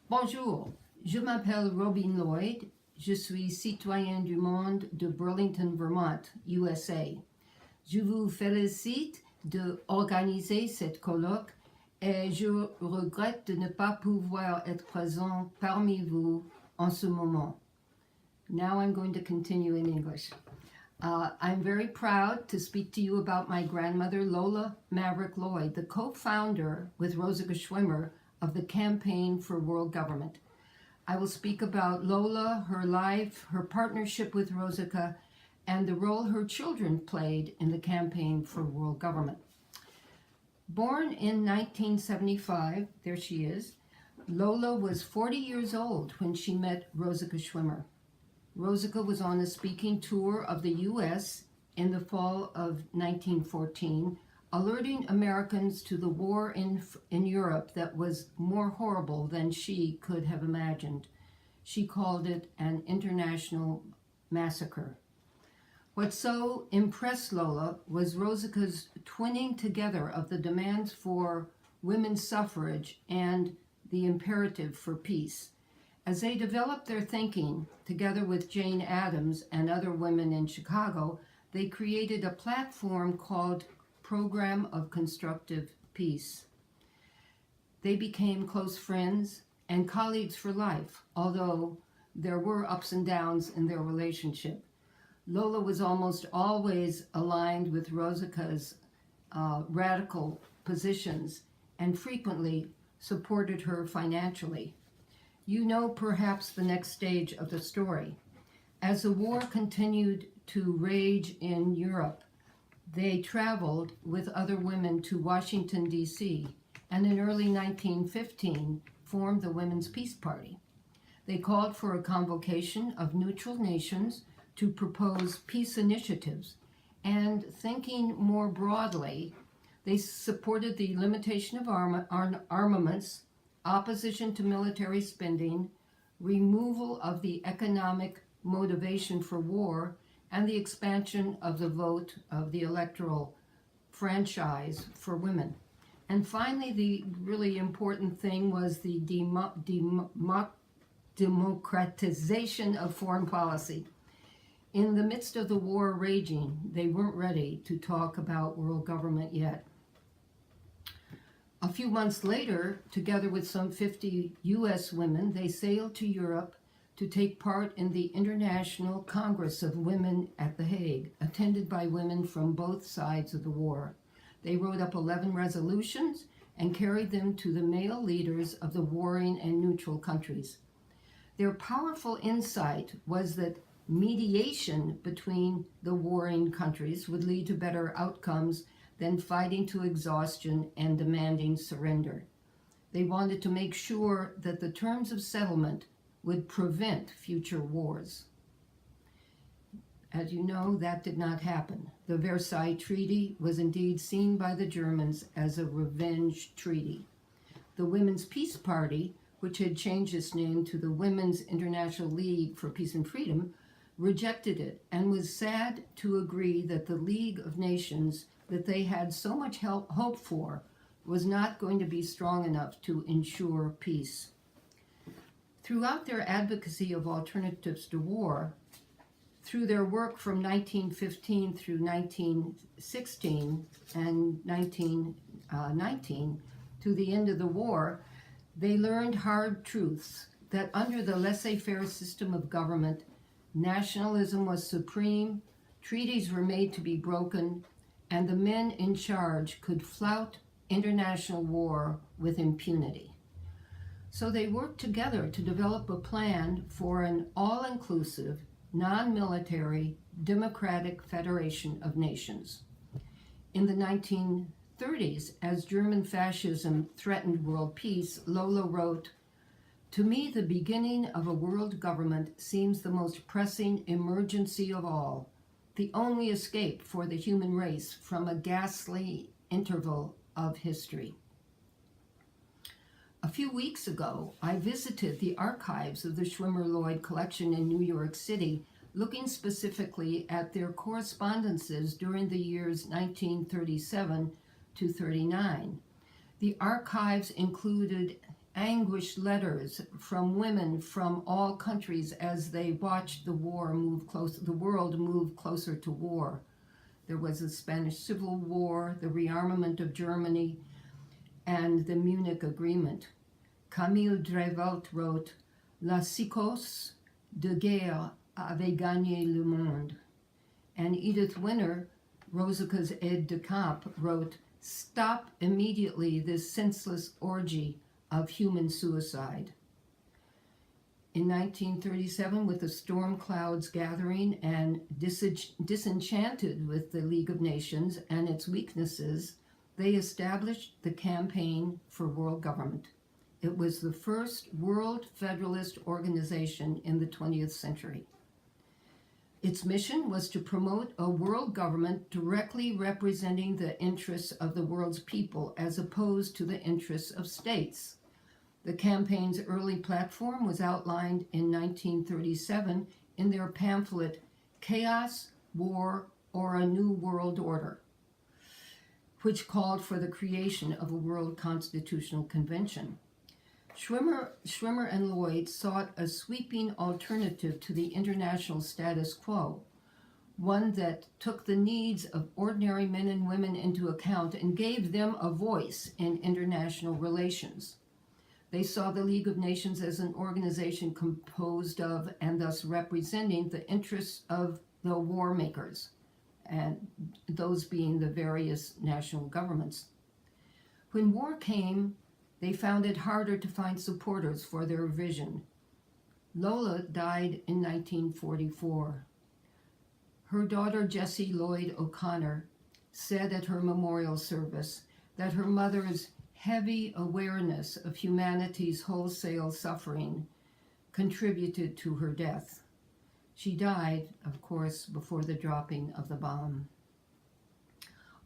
Bonjour, je m'appelle Robin Lloyd, je suis citoyen du Monde de Burlington, Vermont, USA. Je vous félicite d'organiser cette colloque et je regrette de ne pas pouvoir être présent parmi vous en ce moment. Now I'm going to continue in English. I'm very proud to speak to you about my grandmother, Lola Maverick Lloyd, the co-founder with Rosika Schwimmer of the Campaign for World Government. I will speak about Lola, her life, her partnership with Rosika, and the role her children played in the Campaign for World Government. Born in 1975, there she is, Lola was 40 years old when she met Rosika Schwimmer. Rosika was on a speaking tour of the U.S. in the fall of 1914, alerting Americans to the war in Europe that was more horrible than she could have imagined. She called it an international massacre. What so impressed Lola was Rosika's twinning together of the demands for women's suffrage and the imperative for peace. As they developed their thinking, together with Jane Addams and other women in Chicago, they created a platform called Program of Constructive Peace. They became close friends and colleagues for life, although there were ups and downs in their relationship. Lola was almost always aligned with Rosika's radical positions and frequently supported her financially. You know perhaps the next stage of the story. As the war continued to rage in Europe, they traveled with other women to Washington, D.C., and in early 1915 formed the Women's Peace Party. They called for a convocation of neutral nations to propose peace initiatives, and thinking more broadly, they supported the limitation of armaments, opposition to military spending, removal of the economic motivation for war, and the expansion of the vote of the electoral franchise for women. And finally, the really important thing was the democratization of foreign policy. In the midst of the war raging, they weren't ready to talk about world government yet. A few months later, together with some 50 U.S. women, they sailed to Europe to take part in the International Congress of Women at The Hague, attended by women from both sides of the war. They wrote up 11 resolutions and carried them to the male leaders of the warring and neutral countries. Their powerful insight was that mediation between the warring countries would lead to better outcomes than fighting to exhaustion and demanding surrender. They wanted to make sure that the terms of settlement would prevent future wars. As you know, that did not happen. The Versailles Treaty was indeed seen by the Germans as a revenge treaty. The Women's Peace Party, which had changed its name to the Women's International League for Peace and Freedom, rejected it and was sad to agree that the League of Nations that they had so much hope for was not going to be strong enough to ensure peace. Throughout their advocacy of alternatives to war, through their work from 1915 through 1916 and 1919 to the end of the war, they learned hard truths that under the laissez-faire system of government, nationalism was supreme, treaties were made to be broken, and the men in charge could flout international war with impunity. So they worked together to develop a plan for an all-inclusive, non-military, democratic federation of nations. In the 1930s, as German fascism threatened world peace, Lola wrote, "To me, the beginning of a world government seems the most pressing emergency of all, the only escape for the human race from a ghastly interval of history." A few weeks ago, I visited the archives of the Schwimmer-Lloyd collection in New York City, looking specifically at their correspondences during the years 1937 to 39. The archives included anguished letters from women from all countries as they watched the world move closer to war. There was the Spanish Civil War, the rearmament of Germany, and the Munich Agreement. Camille Drevelt wrote, La psychose de guerre avait gagné le monde. And Edith Winter, Rosica's aide de camp, wrote, Stop immediately this senseless orgy of human suicide. In 1937, with the storm clouds gathering and disenchanted with the League of Nations and its weaknesses, they established the Campaign for World Government. It was the first World Federalist organization in the 20th century. Its mission was to promote a world government directly representing the interests of the world's people as opposed to the interests of states. The campaign's early platform was outlined in 1937 in their pamphlet, Chaos, War, or a New World Order, which called for the creation of a World Constitutional Convention. Schwimmer and Lloyd sought a sweeping alternative to the international status quo, one that took the needs of ordinary men and women into account and gave them a voice in international relations. They saw the League of Nations as an organization composed of and thus representing the interests of the war makers, and those being the various national governments. When war came, they found it harder to find supporters for their vision. Lola died in 1944. Her daughter Jessie Lloyd O'Connor said at her memorial service that her mother's heavy awareness of humanity's wholesale suffering contributed to her death. She died, of course, before the dropping of the bomb.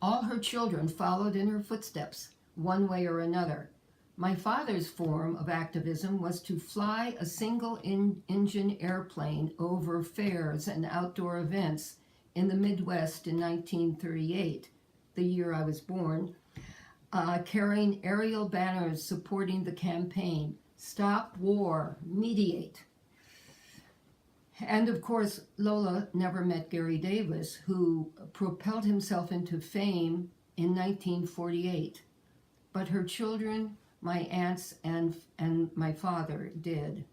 All her children followed in her footsteps, one way or another. My father's form of activism was to fly a single-engine airplane over fairs and outdoor events in the Midwest in 1938, the year I was born, carrying aerial banners supporting the campaign, Stop War, Mediate. And of course, Lola never met Gary Davis, who propelled himself into fame in 1948. But her children, my aunts, and my father did.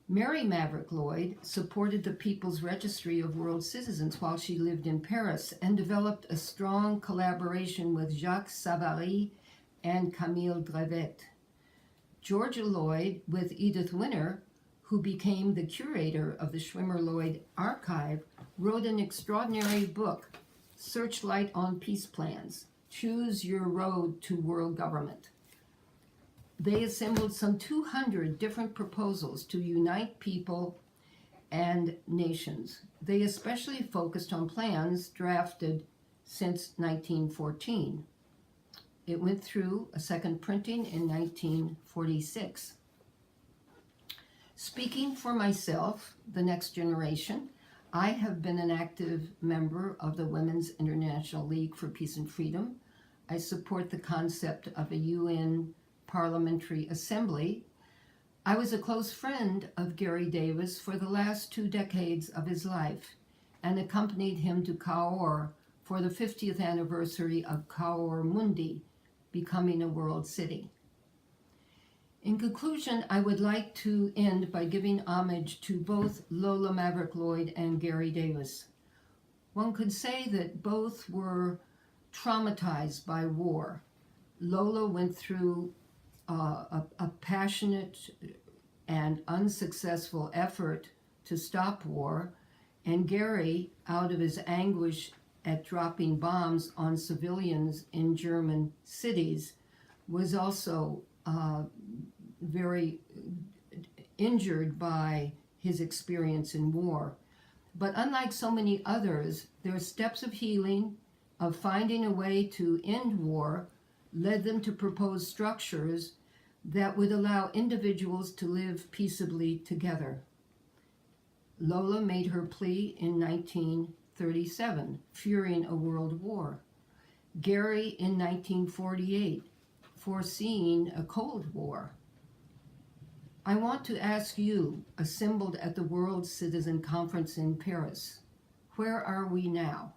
Mary Maverick Lloyd supported the People's Registry of World Citizens while she lived in Paris and developed a strong collaboration with Jacques Savary and Camille Drevelt. Georgia Lloyd, with Edith Winter, who became the curator of the Schwimmer-Lloyd archive, wrote an extraordinary book, Searchlight on Peace Plans, Choose Your Road to World Government. They assembled some 200 different proposals to unite people and nations. They especially focused on plans drafted since 1914. It went through a second printing in 1946. Speaking for myself, the next generation, I have been an active member of the Women's International League for Peace and Freedom. I support the concept of a UN Parliamentary Assembly. I was a close friend of Gary Davis for the last 2 decades of his life and accompanied him to Cahors for the 50th anniversary of Cahors Mundi, becoming a world city. In conclusion, I would like to end by giving homage to both Lola Maverick Lloyd and Gary Davis. One could say that both were traumatized by war. Lola went through a passionate and unsuccessful effort to stop war, and Gary, out of his anguish at dropping bombs on civilians in German cities, was also very injured by his experience in war. But unlike so many others, their steps of healing, of finding a way to end war, led them to propose structures that would allow individuals to live peaceably together. Lola made her plea in 1937, fearing a world war. Gary in 1948, foreseeing a Cold War. I want to ask you, assembled at the World Citizen Conference in Paris, where are we now?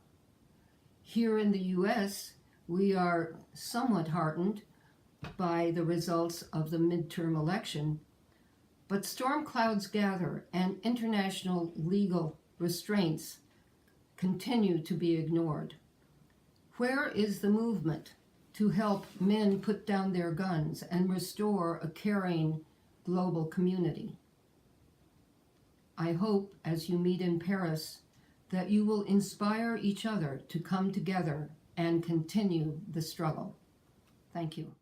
Here in the U.S., we are somewhat heartened by the results of the midterm election, but storm clouds gather and international legal restraints continue to be ignored. Where is the movement to help men put down their guns and restore a caring global community? I hope as you meet in Paris that you will inspire each other to come together and continue the struggle. Thank you.